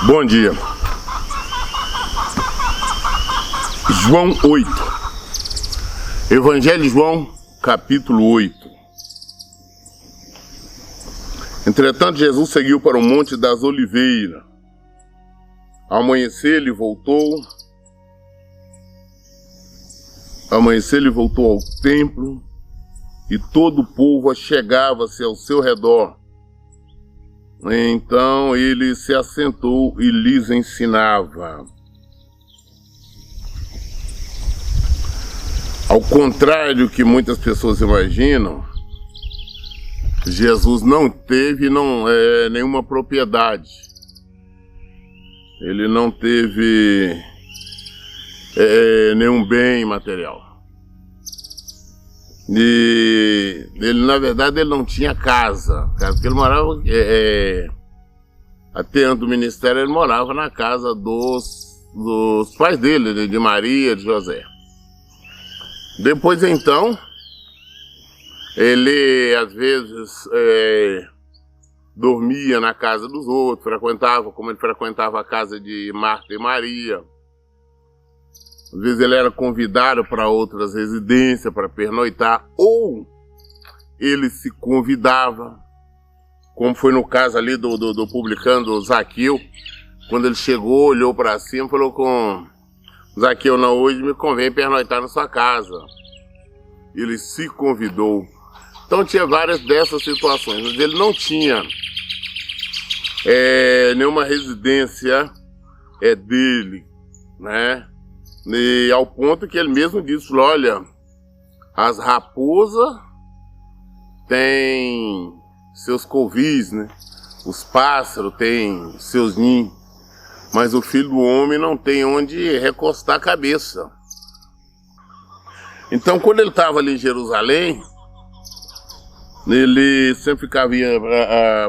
Bom dia. João 8. Evangelho de João, capítulo 8. Entretanto, Jesus seguiu para o Monte das Oliveiras. Ao amanhecer, ele voltou ao templo, e todo o povo chegava-se ao seu redor. Então ele se assentou e lhes ensinava. Ao contrário do que muitas pessoas imaginam, Jesus não teve nenhuma propriedade. Ele não teve nenhum bem material. E ele, na verdade, ele não tinha casa, porque ele morava, até antes do ministério, ele morava na casa dos pais dele, de Maria e de José. Depois, então, ele, às vezes, dormia na casa dos outros, como ele frequentava a casa de Marta e Maria. Às vezes ele era convidado para outras residências para pernoitar, ou ele se convidava, como foi no caso ali do publicano do Zaqueu. Quando ele chegou, olhou para cima e falou com Zaqueu: não, hoje me convém pernoitar na sua casa. Ele se convidou. Então tinha várias dessas situações, mas ele não tinha nenhuma residência dele, né? E ao ponto que ele mesmo disse: olha, as raposas têm seus covis, né? Os pássaros têm seus ninhos, mas o filho do homem não tem onde recostar a cabeça. Então, quando ele estava ali em Jerusalém, ele sempre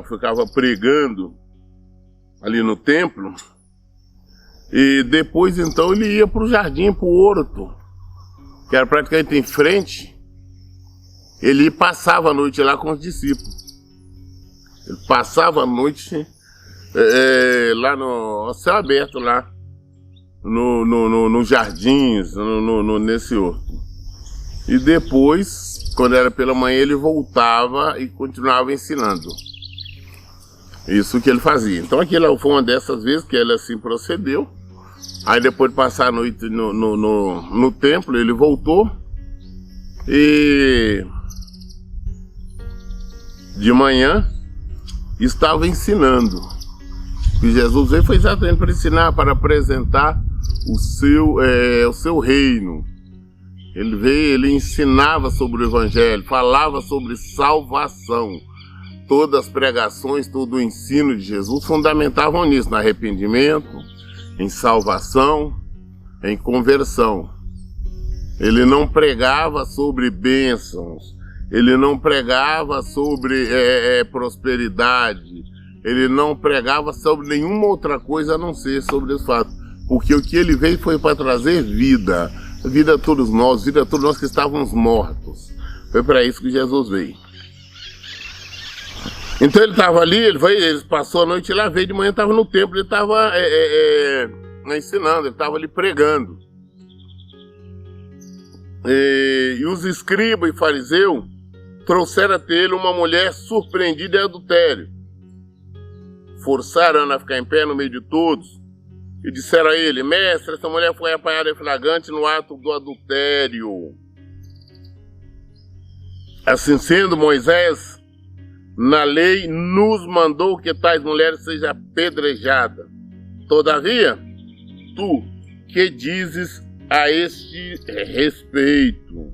ficava pregando ali no templo. E depois, então, ele ia para o jardim, para o horto, que era praticamente em frente. Ele passava a noite lá com os discípulos. Ele passava a noite lá no céu aberto, lá nos jardins, nesse horto. E depois, quando era pela manhã, ele voltava e continuava ensinando. Isso que ele fazia. Então, aquilo foi uma dessas vezes que ele assim procedeu. Aí depois de passar a noite no templo, ele voltou e de manhã estava ensinando. E Jesus veio foi exatamente para ensinar, para apresentar o seu reino. Ele veio, ele ensinava sobre o Evangelho, falava sobre salvação. Todas as pregações, todo o ensino de Jesus fundamentavam nisso, no arrependimento, em salvação, em conversão. Ele não pregava sobre bênçãos, ele não pregava sobre prosperidade, ele não pregava sobre nenhuma outra coisa a não ser sobre esse fato. Porque o que ele veio foi para trazer vida a todos nós que estávamos mortos. Foi para isso que Jesus veio. Então ele estava ali, ele passou a noite lá, veio de manhã, estava no templo, ele estava ensinando, ele estava ali pregando. E os escribas e fariseus trouxeram até ele uma mulher surpreendida em adultério. Forçaram-na a ficar em pé no meio de todos e disseram a ele: mestre, essa mulher foi apanhada em flagrante no ato do adultério. Assim sendo, Moisés, na lei, nos mandou que tais mulheres sejam apedrejadas. Todavia, tu que dizes a este respeito?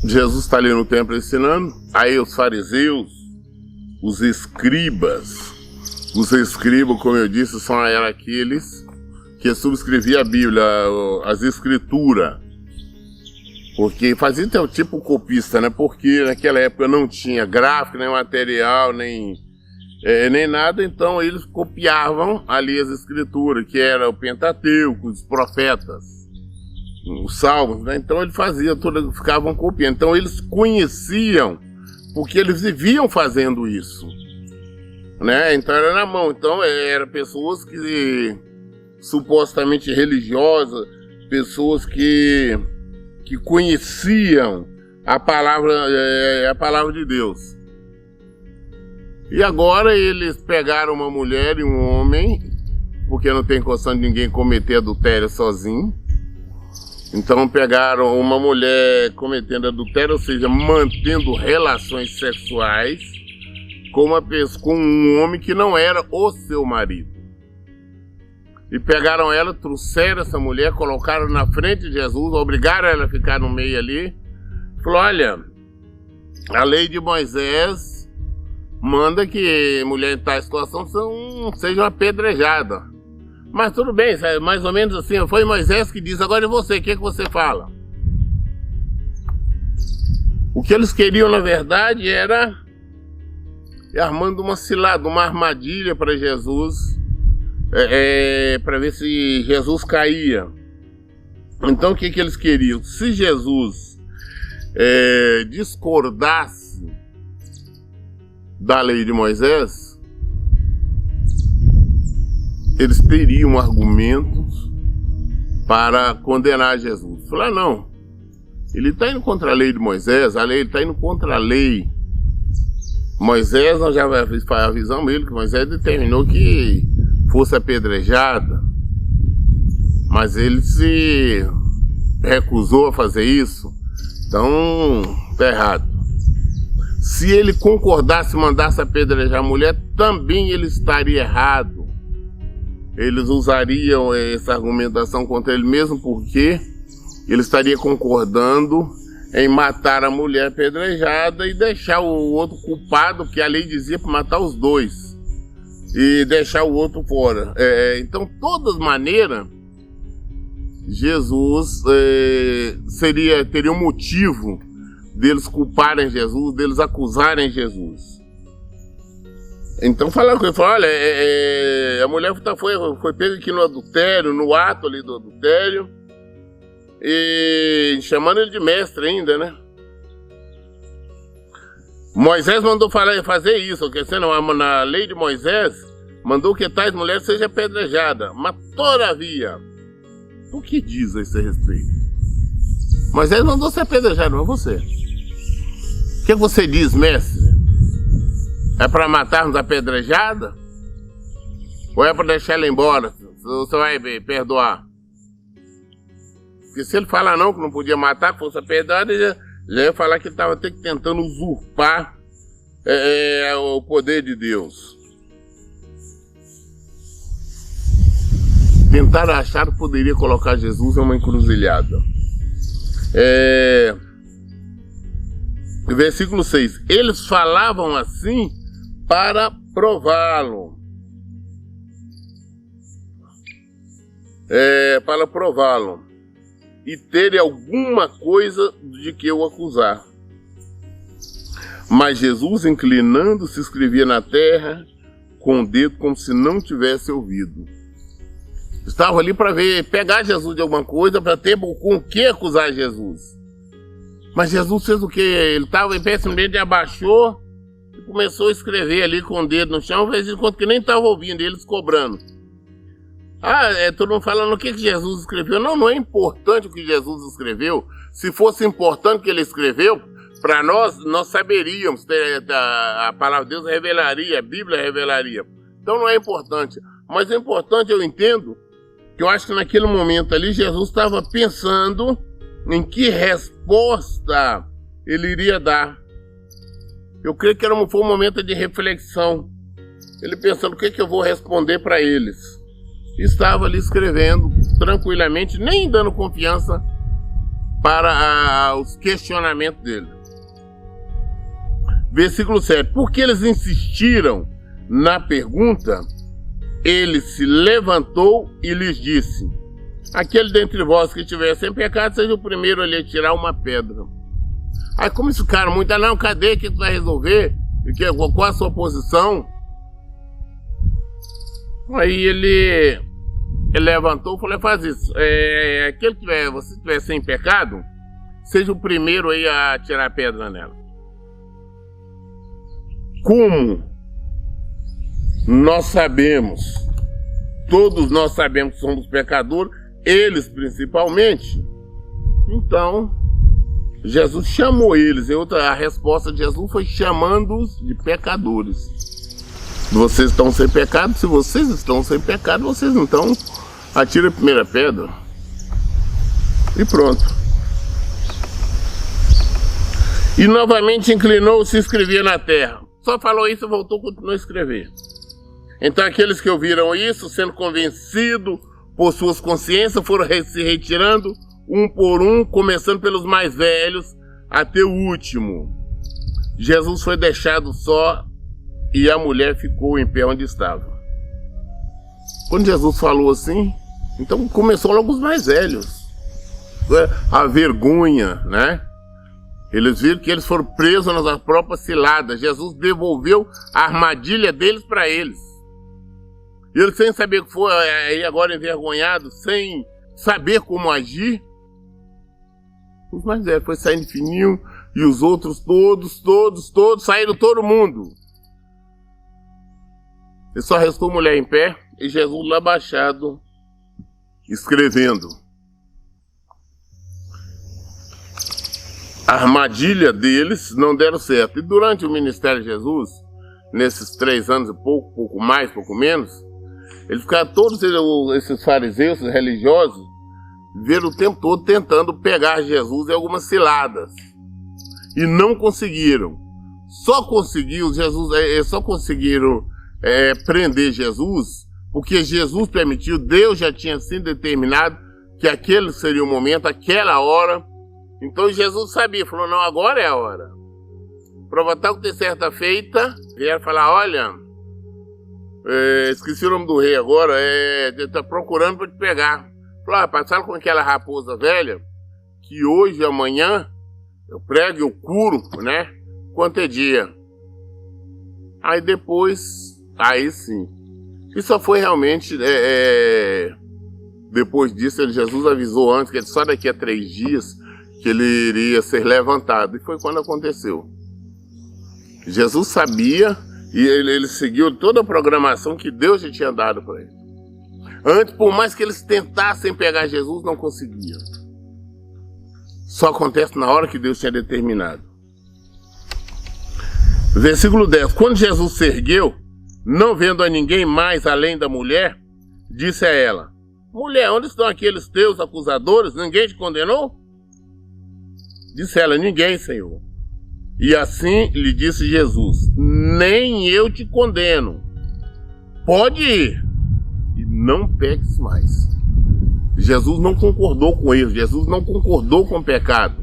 Jesus está ali no templo ensinando. Aí os fariseus, os escribas, como eu disse, eram aqueles que subscreviam a Bíblia, as escrituras. Porque fazia tipo copista, né? Porque naquela época não tinha gráfico, nem material, nem nada. Então eles copiavam ali as escrituras, que era o Pentateuco, os profetas, os salmos, né? Então ele fazia tudo, ficavam copiando. Então eles conheciam, porque eles viviam fazendo isso. né? Então era na mão. Então eram pessoas que supostamente religiosas, pessoas que conheciam a palavra de Deus. E agora eles pegaram uma mulher e um homem, porque não tem condição de ninguém cometer adultério sozinho. Então pegaram uma mulher cometendo adultério, ou seja, mantendo relações sexuais com um homem que não era o seu marido. E pegaram ela, trouxeram essa mulher, colocaram na frente de Jesus, obrigaram ela a ficar no meio ali. Falou, olha, a lei de Moisés manda que mulher em tal situação seja apedrejada. Mas tudo bem, mais ou menos assim, foi Moisés que diz, agora e você, o que você fala? O que eles queriam, na verdade, era armando uma cilada, uma armadilha para Jesus, para ver se Jesus caía. Então o que eles queriam? Se Jesus discordasse da lei de Moisés, eles teriam argumentos para condenar Jesus. Falar, não, ele está indo contra a lei de Moisés, ele está indo contra a lei. Moisés, nós já avisamos ele que Moisés determinou que fosse apedrejada, mas ele se recusou a fazer isso, então está errado. Se ele concordasse, mandasse apedrejar a mulher, também ele estaria errado. Eles usariam essa argumentação contra ele mesmo, porque ele estaria concordando em matar a mulher apedrejada e deixar o outro culpado, que a lei dizia para matar os dois, e deixar o outro fora. Então, de todas maneiras, Jesus teria um motivo deles culparem Jesus, deles acusarem Jesus. Então falaram com ele, olha, a mulher foi pega aqui no adultério, no ato ali do adultério, e chamando ele de mestre ainda, né? Moisés mandou fazer isso, porque na lei de Moisés, mandou que tais mulheres sejam apedrejadas, mas todavia, o que diz a esse respeito? Moisés mandou ser apedrejado, não é você. O que você diz, mestre? É para matarmos a apedrejada? Ou é para deixar ela embora? Você vai perdoar? Porque se ele falar não, que não podia matar, que fosse apedrejada, ele já ia falar que ele estava tentando usurpar o poder de Deus. Tentaram achar que poderia colocar Jesus em uma encruzilhada. Versículo 6. Eles falavam assim para prová-lo. Para prová-lo. E ter alguma coisa de que o acusar. Mas Jesus, inclinando-se, escrevia na terra com o dedo, como se não tivesse ouvido. Estava ali para pegar Jesus de alguma coisa, para ter com o que acusar Jesus. Mas Jesus fez o quê? Ele estava em pé, simplesmente abaixou e começou a escrever ali com o dedo no chão, fez enquanto que nem estava ouvindo, eles cobrando. Todo mundo falando o que Jesus escreveu. Não é importante o que Jesus escreveu. Se fosse importante o que ele escreveu, para nós saberíamos, a palavra de Deus revelaria, a Bíblia revelaria. Então não é importante. Mas é importante, eu entendo, que eu acho que naquele momento ali Jesus estava pensando em que resposta ele iria dar. Eu creio que foi um momento de reflexão. Ele pensando o que eu vou responder para eles. Estava ali escrevendo tranquilamente, nem dando confiança para os questionamentos dele. Versículo 7. Porque eles insistiram na pergunta, ele se levantou e lhes disse: aquele dentre vós que estiver sem pecado, seja o primeiro a lhe tirar uma pedra. Aí como esse cara muito, não, cadê que tu vai resolver? Qual a sua posição? Aí ele levantou e falou: faz isso. Aquele que você estiver sem pecado, seja o primeiro aí a tirar a pedra nela. Como nós sabemos, todos nós sabemos que somos pecadores, eles principalmente. Então, Jesus chamou eles. A resposta de Jesus foi chamando-os de pecadores. Vocês estão sem pecado? Se vocês estão sem pecado, vocês então atiram a primeira pedra. E pronto. E novamente inclinou-se e escrevia na terra. Só falou isso e voltou e continuou a escrever. Então aqueles que ouviram isso, sendo convencidos por suas consciências, foram se retirando um por um, começando pelos mais velhos até o último. Jesus foi deixado só e a mulher ficou em pé onde estava. Quando Jesus falou assim, então começou logo os mais velhos. A vergonha, né? Eles viram que eles foram presos nas próprias ciladas. Jesus devolveu a armadilha deles para eles. E eles, sem saber o que foi, aí agora envergonhados, sem saber como agir, os mais velhos foi saindo fininho e os outros todos saíram, todo mundo. E só restou mulher em pé e Jesus lá abaixado, escrevendo. A armadilha deles não deram certo. E durante o ministério de Jesus, nesses 3 anos e pouco mais, pouco menos, eles ficaram todos esses fariseus, esses religiosos, viram o tempo todo tentando pegar Jesus em algumas ciladas. E não conseguiram. Só conseguiram prender Jesus porque Jesus permitiu, Deus já tinha sido determinado que aquele seria o momento, aquela hora. Então Jesus sabia, falou, não, agora é a hora. Prova tal que tem certa feita, vieram falar, olha, esqueci o nome do rei agora, está procurando para te pegar. Falou, passaram com aquela raposa velha, que hoje e amanhã eu prego e eu curo, né? Quanto é dia. Aí depois, aí sim. E só foi realmente, depois disso, Jesus avisou antes, que só daqui a 3 dias que ele iria ser levantado. E foi quando aconteceu. Jesus sabia e ele seguiu toda a programação que Deus já tinha dado para ele. Antes, por mais que eles tentassem pegar Jesus, não conseguiam. Só acontece na hora que Deus tinha determinado. Versículo 10. Quando Jesus se ergueu, não vendo a ninguém mais além da mulher, disse a ela, mulher, onde estão aqueles teus acusadores? Ninguém te condenou? Disse ela, ninguém, Senhor. E assim lhe disse Jesus, nem eu te condeno. Pode ir e não peques mais. Jesus não concordou com isso, Jesus não concordou com o pecado.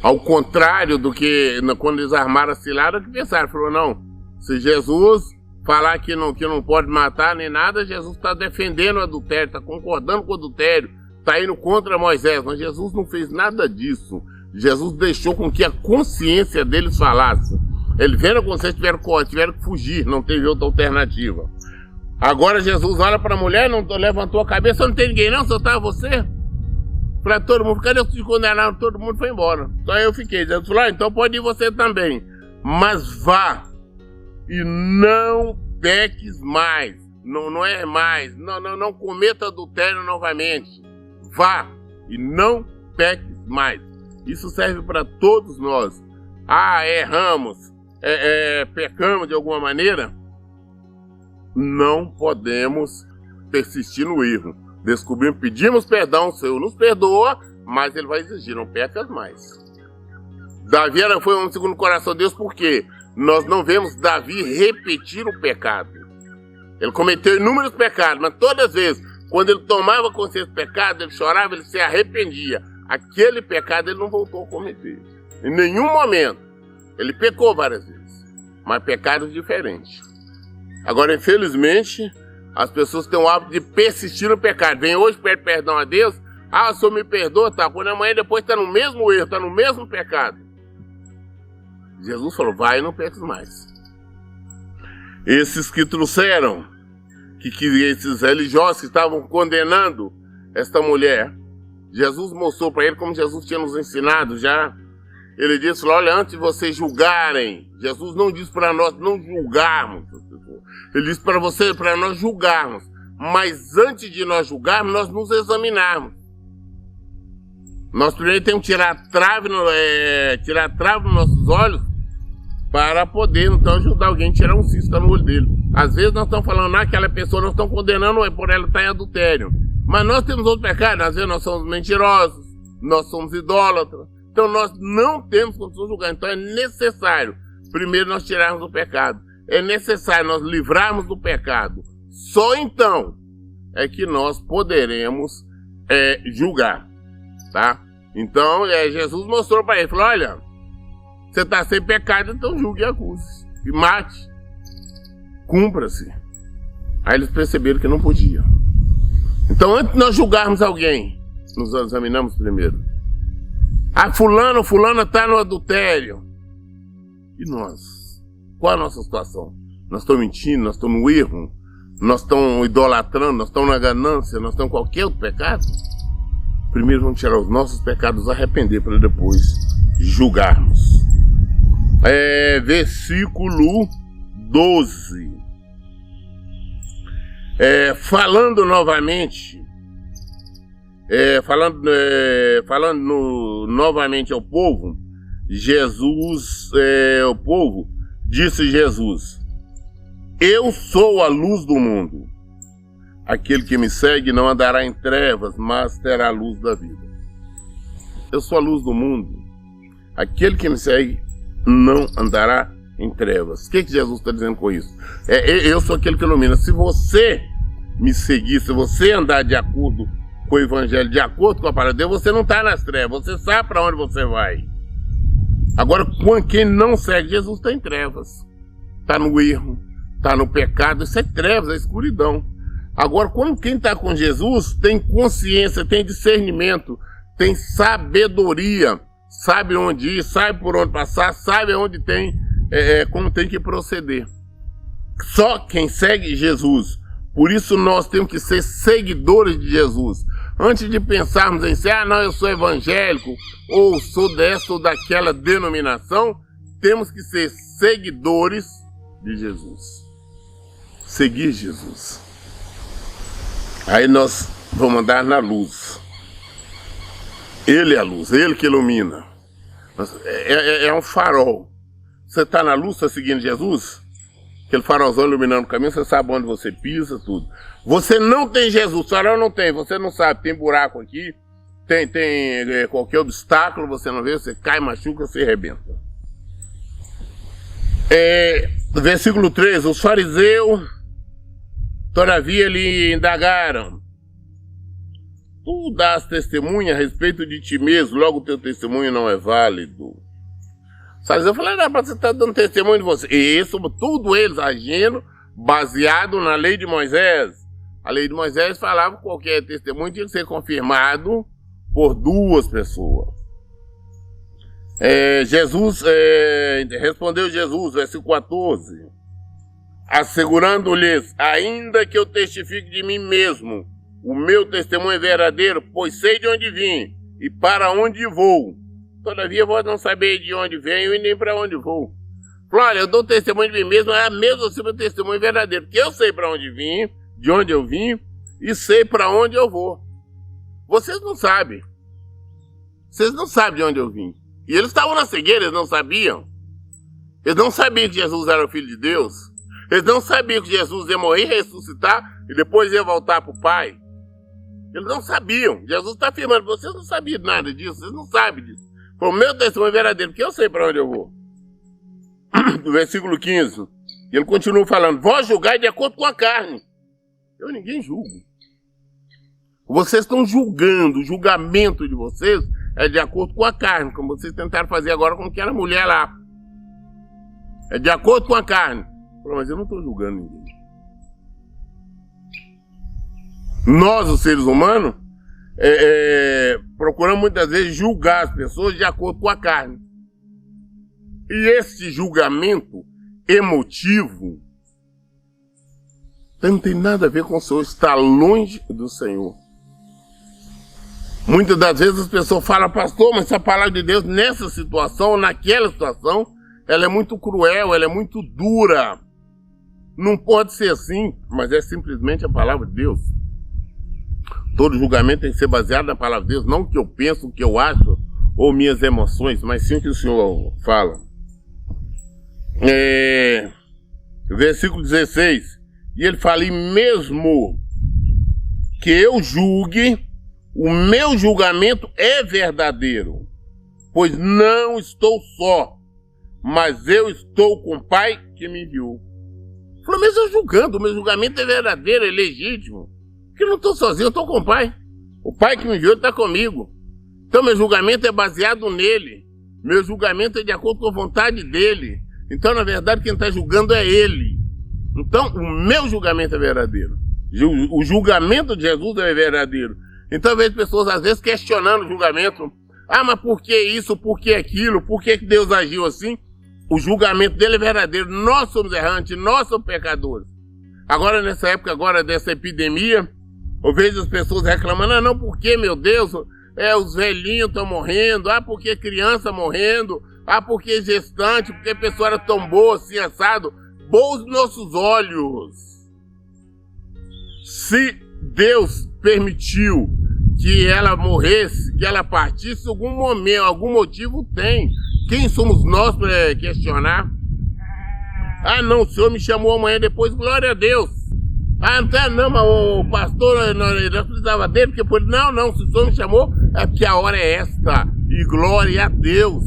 Ao contrário do que quando eles armaram a cilada, que pensaram, falou, não, se Jesus falar que não pode matar nem nada, Jesus está defendendo o adultério, está concordando com o adultério, está indo contra Moisés, mas Jesus não fez nada disso. Jesus deixou com que a consciência deles falasse. Eles vendo a consciência, tiveram que fugir, não teve outra alternativa. Agora Jesus olha para a mulher, não levantou a cabeça, não tem ninguém não, só estava você? Para todo mundo, cadê os que condenaram? Todo mundo foi embora. Só eu fiquei. Jesus falou, então pode ir você também. Mas vá e não peques mais. Não é mais. Não cometa adultério novamente. Vá e não peques mais. Isso serve para todos nós. Erramos, pecamos de alguma maneira. Não podemos persistir no erro. Descobrimos, pedimos perdão, o Senhor nos perdoa, mas Ele vai exigir, não pecas mais. Davi foi um segundo coração de Deus, porque nós não vemos Davi repetir o pecado. Ele cometeu inúmeros pecados, mas todas as vezes, quando ele tomava consciência do pecado, ele chorava, ele se arrependia. Aquele pecado ele não voltou a cometer. Em nenhum momento. Ele pecou várias vezes, mas pecados diferentes. Agora, infelizmente, as pessoas têm o hábito de persistir no pecado. Vem hoje, pede perdão a Deus. O Senhor me perdoa, tá? Quando amanhã depois está no mesmo erro, está no mesmo pecado. Jesus falou, vai e não peques mais. Esses que trouxeram, esses religiosos que estavam condenando esta mulher, Jesus mostrou para ele, como Jesus tinha nos ensinado já. Ele disse, olha, antes de vocês julgarem, Jesus não disse para nós não julgarmos as pessoas. Ele disse para nós julgarmos. Mas antes de nós julgarmos, nós nos examinarmos. Nós primeiro temos que tirar a trave nos nossos olhos para poder, então, ajudar alguém a tirar um cisco no olho dele. Às vezes nós estamos falando, aquela pessoa, nós estamos condenando por ela estar em adultério. Mas nós temos outro pecado, às vezes nós somos mentirosos, nós somos idólatras. Então nós não temos condição de julgar. Então é necessário, primeiro, nós tirarmos o pecado. É necessário nós livrarmos do pecado. Só então é que nós poderemos julgar, tá? Então Jesus mostrou para ele, falou, olha, você está sem pecado, então julgue e acuse. E mate. Cumpra-se. Aí eles perceberam que não podia. Então antes de nós julgarmos alguém, nos examinamos primeiro. Fulano está no adultério. E nós? Qual é a nossa situação? Nós estamos mentindo, nós estamos no erro, nós estamos idolatrando, nós estamos na ganância, nós estamos em qualquer outro pecado? Primeiro vamos tirar os nossos pecados, arrepender, para depois julgarmos. Versículo 12. Falando novamente, novamente ao povo, disse Jesus, eu sou a luz do mundo. Aquele que me segue não andará em trevas, mas terá a luz da vida. Eu sou a luz do mundo. Aquele que me segue não andará em trevas. O que Jesus está dizendo com isso? Eu sou aquele que ilumina. Se você me seguir, se você andar de acordo com o evangelho, de acordo com a palavra de Deus, você não está nas trevas, você sabe para onde você vai. Agora, quem não segue Jesus está em trevas, está no erro, está no pecado. Isso é trevas, é escuridão. Agora, quando quem está com Jesus tem consciência, tem discernimento, tem sabedoria, sabe onde ir, sabe por onde passar, sabe onde tem, como tem que proceder. Só quem segue Jesus. Por isso nós temos que ser seguidores de Jesus. Antes de pensarmos em ser, não, eu sou evangélico, ou sou dessa ou daquela denominação, temos que ser seguidores de Jesus. Seguir Jesus. Aí nós vamos andar na luz. Ele é a luz, ele que ilumina. É um farol. Você está na luz, está seguindo Jesus? Aquele farolzão iluminando o caminho, você sabe onde você pisa, tudo. Você não tem Jesus, farol não tem, você não sabe, tem buraco aqui, tem qualquer obstáculo, você não vê, você cai, machuca, você arrebenta. Versículo 3, os fariseus, todavia lhe indagaram, tu dás testemunha a respeito de ti mesmo, logo o teu testemunho não é válido. Os fariseus falaram, você está dando testemunho de você. E isso, tudo eles agindo baseado na lei de Moisés. A lei de Moisés falava que qualquer testemunho tinha que ser confirmado por duas pessoas. Respondeu Jesus, versículo 14, assegurando-lhes, ainda que eu testifique de mim mesmo, o meu testemunho é verdadeiro, pois sei de onde vim e para onde vou. Todavia vós não sabeis de onde venho e nem para onde vou. Olha, eu dou testemunho de mim mesmo, mesmo assim meu testemunho é verdadeiro, porque eu sei para onde vim, de onde eu vim e sei para onde eu vou. Vocês não sabem. Vocês não sabem de onde eu vim. E eles estavam na cegueira, eles não sabiam. Eles não sabiam que Jesus era o Filho de Deus. Eles não sabiam que Jesus ia morrer, ressuscitar e depois ia voltar para o Pai. Eles não sabiam. Jesus está afirmando, vocês não sabiam nada disso, vocês não sabem disso. Foi o meu testemunho verdadeiro, porque eu sei para onde eu vou. No versículo 15, ele continua falando, vós julgai de acordo com a carne. Eu ninguém julgo. Vocês estão julgando, o julgamento de vocês é de acordo com a carne, como vocês tentaram fazer agora com aquela mulher lá. É de acordo com a carne. Mas eu não estou julgando ninguém. Nós, os seres humanos, procuramos muitas vezes julgar as pessoas de acordo com a carne. E esse julgamento emotivo não tem nada a ver com o Senhor, está longe do Senhor. Muitas das vezes as pessoas falam, pastor, mas essa palavra de Deus nessa situação, naquela situação, ela é muito cruel, ela é muito dura. Não pode ser assim, mas é simplesmente a palavra de Deus. Todo julgamento tem que ser baseado na palavra de Deus, não o que eu penso, o que eu acho, ou minhas emoções, mas sim o que o Senhor fala. Versículo 16, e ele fala, e mesmo que eu julgue, o meu julgamento é verdadeiro, pois não estou só, mas eu estou com o Pai que me enviou. Falou, mas eu julgando, o meu julgamento é verdadeiro, é legítimo, porque eu não estou sozinho, eu estou com o Pai. O Pai que me enviou está comigo. Então meu julgamento é baseado nele, meu julgamento é de acordo com a vontade dele. Então, na verdade, quem está julgando é ele. Então, o meu julgamento é verdadeiro. O julgamento de Jesus é verdadeiro. Então, eu vejo pessoas, às vezes, questionando o julgamento. Ah, mas por que isso? Por que aquilo? Por que Deus agiu assim? O julgamento dele é verdadeiro. Nós somos errantes, nós somos pecadores. Agora, nessa época agora dessa epidemia, eu vejo as pessoas reclamando, ah, não, por que, meu Deus? Os velhinhos estão morrendo. Ah, por que criança morrendo? Ah, porque gestante, porque a pessoa era tão boa, assim, assado. Bons nossos olhos. Se Deus permitiu que ela morresse, que ela partisse, algum momento, algum motivo tem. Quem somos nós para questionar? Ah, não, o Senhor me chamou amanhã depois, glória a Deus. Ah, não, mas o pastor, não precisava dele, porque por... Não, se o Senhor me chamou, é porque a hora é esta. E glória a Deus.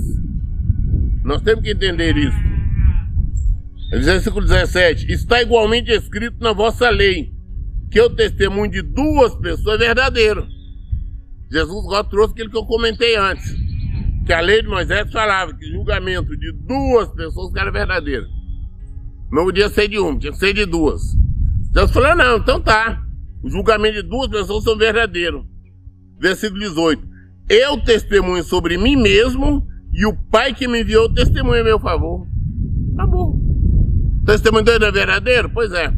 Nós temos que entender isso. Versículo 17. Está igualmente escrito na vossa lei, que o testemunho de duas pessoas é verdadeiro. Jesus agora trouxe aquilo que eu comentei antes. Que a lei de Moisés falava que o julgamento de duas pessoas era verdadeiro. Não podia ser de uma, tinha que ser de duas. Deus falou, não, então tá. O julgamento de duas pessoas são verdadeiros. Versículo 18. Eu testemunho sobre mim mesmo, e o Pai que me enviou testemunha a meu favor. Acabou. O testemunho dele é verdadeiro? Pois é.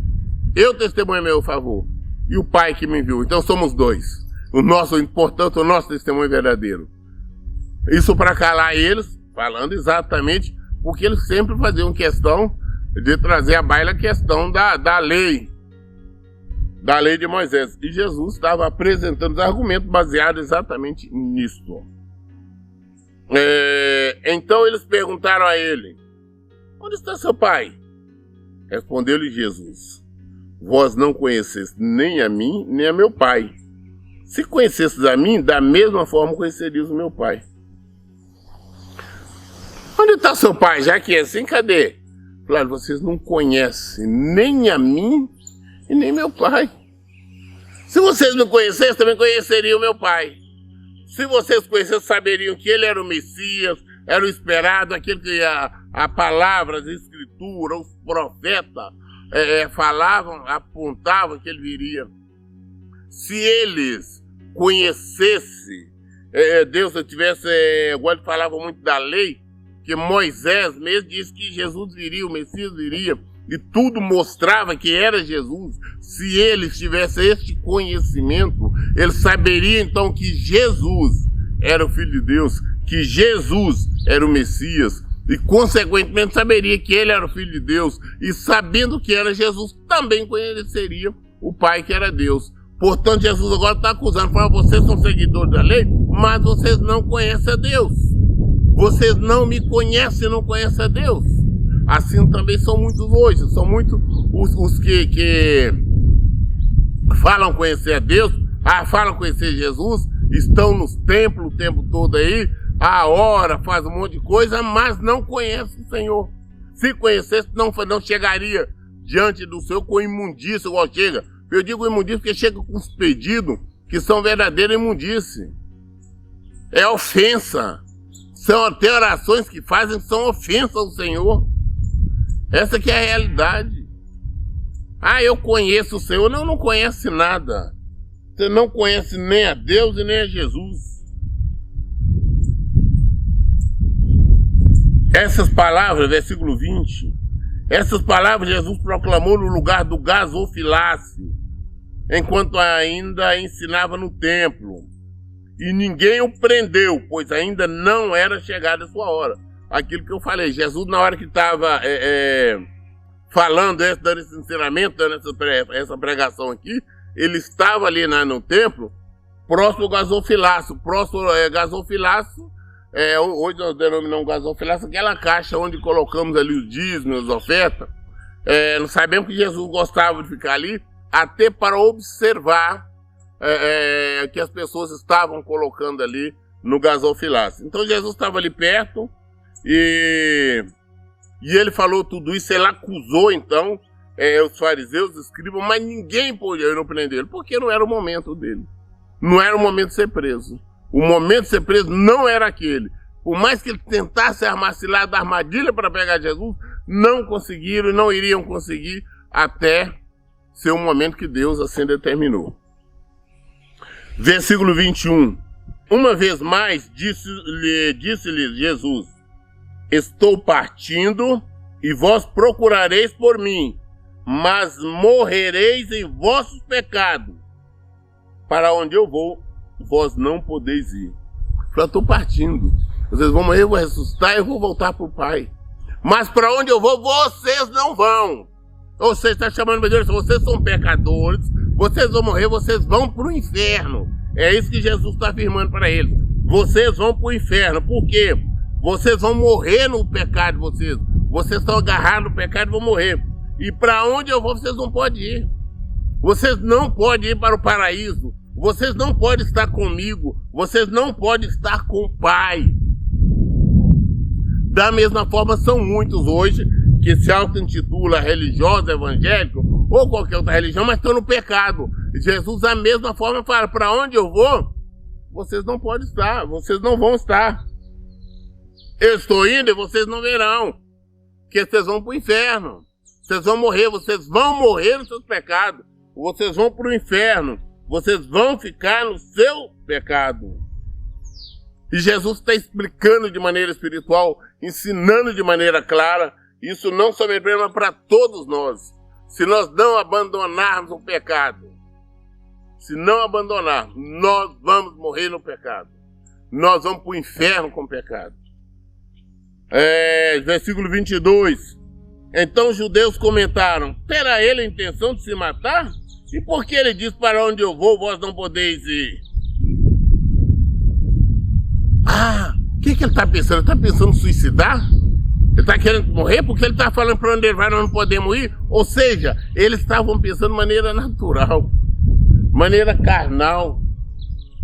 Eu testemunho a meu favor. E o Pai que me enviou. Então somos dois. Portanto, o nosso testemunho é verdadeiro. Isso para calar eles, falando exatamente porque eles sempre faziam questão de trazer à baila a questão da lei. Da lei de Moisés. E Jesus estava apresentando os argumentos baseados exatamente nisso. Então eles perguntaram a ele, onde está seu pai? Respondeu-lhe Jesus, vós não conhecestes nem a mim, nem a meu pai. Se conhecestes a mim, da mesma forma conhecerias o meu pai. Onde está seu pai? Já que é assim, cadê? Claro, vocês não conhecem nem a mim e nem meu pai. Se vocês me conhecessem, também conheceriam o meu pai. Se vocês conhecessem, saberiam que ele era o Messias, era o esperado, aquele que a palavra, as escrituras, os profetas falavam, apontavam que ele viria. Se eles conhecessem, Deus, se tivesse, agora ele falava muito da lei, que Moisés mesmo disse que Jesus viria, o Messias viria, e tudo mostrava que era Jesus. Se eles tivessem este conhecimento, eles saberiam então que Jesus era o Filho de Deus, que Jesus era o Messias, e consequentemente saberia que ele era o Filho de Deus, e sabendo que era Jesus, também conheceria o Pai que era Deus. Portanto, Jesus agora está acusando, fala, vocês são seguidores da lei, mas vocês não conhecem a Deus. Vocês não me conhecem e não conhecem a Deus. Assim também são muitos hoje, são muitos os que falam conhecer a Deus, falam conhecer Jesus, estão nos templos o tempo todo aí, ora, faz um monte de coisa, mas não conhecem o Senhor. Se conhecesse, não chegaria diante do Senhor com imundícia, igual chega. Eu digo imundícia porque chega com os pedidos que são verdadeira imundície. É ofensa. São até orações que fazem que são ofensa ao Senhor. Essa que é a realidade. Eu conheço o Senhor. Não conhece nada. Você não conhece nem a Deus e nem a Jesus. Essas palavras, versículo 20, essas palavras Jesus proclamou no lugar do gasofilácio, enquanto ainda ensinava no templo. E ninguém o prendeu, pois ainda não era chegada a sua hora. Aquilo que eu falei, Jesus na hora que estava falando, dando esse ensinamento, dando essa pregação aqui, ele estava ali no templo, próximo ao gasofilaço. Gasofilaço, hoje nós denominamos gasofilaço, aquela caixa onde colocamos ali os dízimos, as ofertas. Nós sabemos que Jesus gostava de ficar ali, até para observar que as pessoas estavam colocando ali no gasofilaço. Então Jesus estava ali perto e ele falou tudo isso, ele acusou então os fariseus, os escribas, mas ninguém podia não prender ele, porque não era o momento dele. Não era o momento de ser preso. O momento de ser preso não era aquele. Por mais que ele tentasse armar cilada, armadilha para pegar Jesus, não conseguiram e não iriam conseguir até ser o momento que Deus assim determinou. Versículo 21. Uma vez mais disse-lhes Jesus: estou partindo e vós procurareis por mim, mas morrereis em vossos pecados. Para onde eu vou, vós não podeis ir. Eu estou partindo. Vocês vão morrer, eu vou ressuscitar, eu vou voltar para o Pai. Mas para onde eu vou, vocês não vão. Ou seja, está chamando Deus, vocês são pecadores, vocês vão morrer, vocês vão para o inferno. É isso que Jesus está afirmando para eles. Vocês vão para o inferno. Por quê? Vocês vão morrer no pecado de vocês. Vocês estão agarrados no pecado e vão morrer. E para onde eu vou, vocês não podem ir. Vocês não podem ir para o paraíso. Vocês não podem estar comigo. Vocês não podem estar com o Pai. Da mesma forma, são muitos hoje que se auto-intitula religioso, evangélico ou qualquer outra religião, mas estão no pecado. Jesus, da mesma forma, fala: para onde eu vou, vocês não podem estar. Vocês não vão estar. Eu estou indo e vocês não verão. Porque vocês vão para o inferno. Vocês vão morrer. Vocês vão morrer nos seus pecados. Vocês vão para o inferno. Vocês vão ficar no seu pecado. E Jesus está explicando de maneira espiritual, ensinando de maneira clara, isso não somente para ele, mas para todos nós. Se nós não abandonarmos o pecado, se não abandonarmos, nós vamos morrer no pecado. Nós vamos para o inferno com o pecado. Versículo 22. Então os judeus comentaram: terá ele a intenção de se matar? E por que ele diz: para onde eu vou, vós não podeis ir? O que ele está pensando? Ele está pensando em suicidar? Ele está querendo morrer porque ele está falando para onde ele vai, nós não podemos ir? Ou seja, eles estavam pensando de maneira natural, maneira carnal.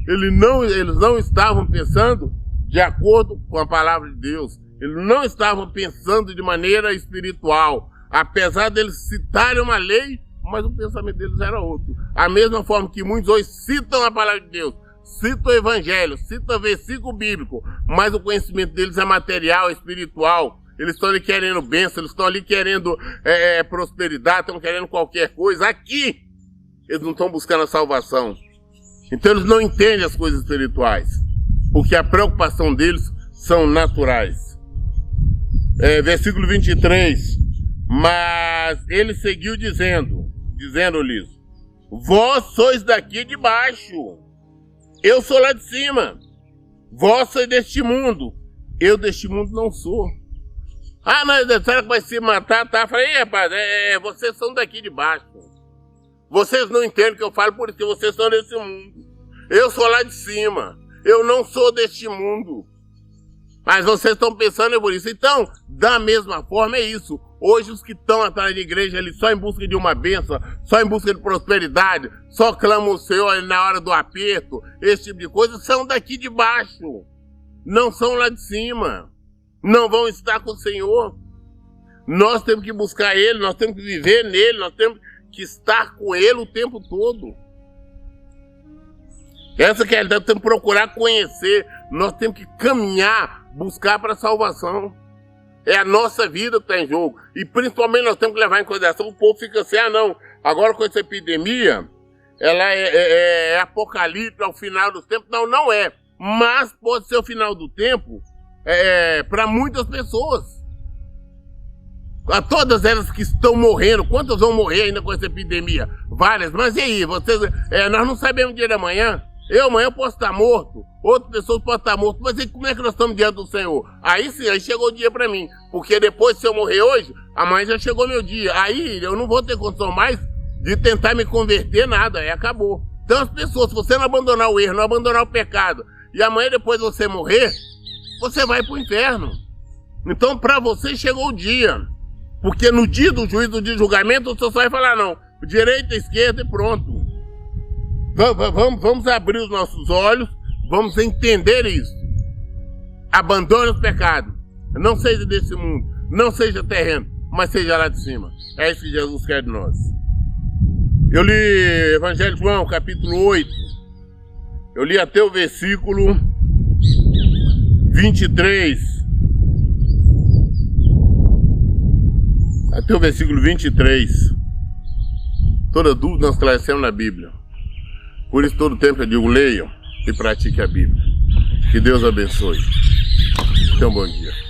Eles não estavam pensando de acordo com a palavra de Deus. Eles não estavam pensando de maneira espiritual. Apesar deles citarem uma lei, mas o pensamento deles era outro. A mesma forma que muitos hoje citam a palavra de Deus, citam o evangelho, citam versículo bíblico, mas o conhecimento deles é material, é espiritual. Eles estão ali querendo bênção, eles estão ali querendo prosperidade, estão querendo qualquer coisa. Aqui, eles não estão buscando a salvação. Então eles não entendem as coisas espirituais, porque a preocupação deles são naturais. Versículo 23. Mas ele seguiu dizendo-lhes: vós sois daqui de baixo, eu sou lá de cima. Vós sois deste mundo, eu deste mundo não sou. Mas será que vai se matar? Tá? Eu falei: rapaz, vocês são daqui de baixo. Vocês não entendem o que eu falo, por isso que vocês são desse mundo. Eu sou lá de cima, eu não sou deste mundo. Mas vocês estão pensando por isso. Então, da mesma forma, é isso. Hoje os que estão atrás da igreja ali só em busca de uma bênção, só em busca de prosperidade, só clamam o Senhor ali na hora do aperto, esse tipo de coisa, são daqui de baixo. Não são lá de cima. Não vão estar com o Senhor. Nós temos que buscar Ele, nós temos que viver nele, nós temos que estar com Ele o tempo todo. Essa que é a realidade, nós temos que procurar conhecer, nós temos que caminhar, buscar para a salvação. É a nossa vida que está em jogo. E principalmente nós temos que levar em consideração, o povo fica assim: não, agora com essa epidemia, ela é apocalipse ao final dos tempos. Não, não é. Mas pode ser o final do tempo para muitas pessoas. A todas elas que estão morrendo, quantas vão morrer ainda com essa epidemia? Várias. Mas e aí, nós não sabemos o dia da manhã. Eu amanhã posso estar morto, outras pessoas podem estar mortas, mas e como é que nós estamos diante do Senhor? Aí sim, aí chegou o dia para mim, porque depois, se eu morrer hoje, amanhã já chegou meu dia. Aí eu não vou ter condição mais de tentar me converter, nada, aí acabou. Então as pessoas, se você não abandonar o erro, não abandonar o pecado, e amanhã depois você morrer, você vai para o inferno. Então para você chegou o dia, porque no dia do juízo, no dia do julgamento, você só vai falar não, direita, esquerda e pronto. Vamos abrir os nossos olhos, vamos entender isso. Abandone os pecados. Não seja desse mundo, não seja terreno, mas seja lá de cima. É isso que Jesus quer de nós. Eu li Evangelho de João, capítulo 8. Eu li até o versículo 23. Até o versículo 23. Toda dúvida nós esclarecemos na Bíblia. Por isso, todo tempo eu digo, leiam e pratiquem a Bíblia. Que Deus abençoe. Tenha um bom dia.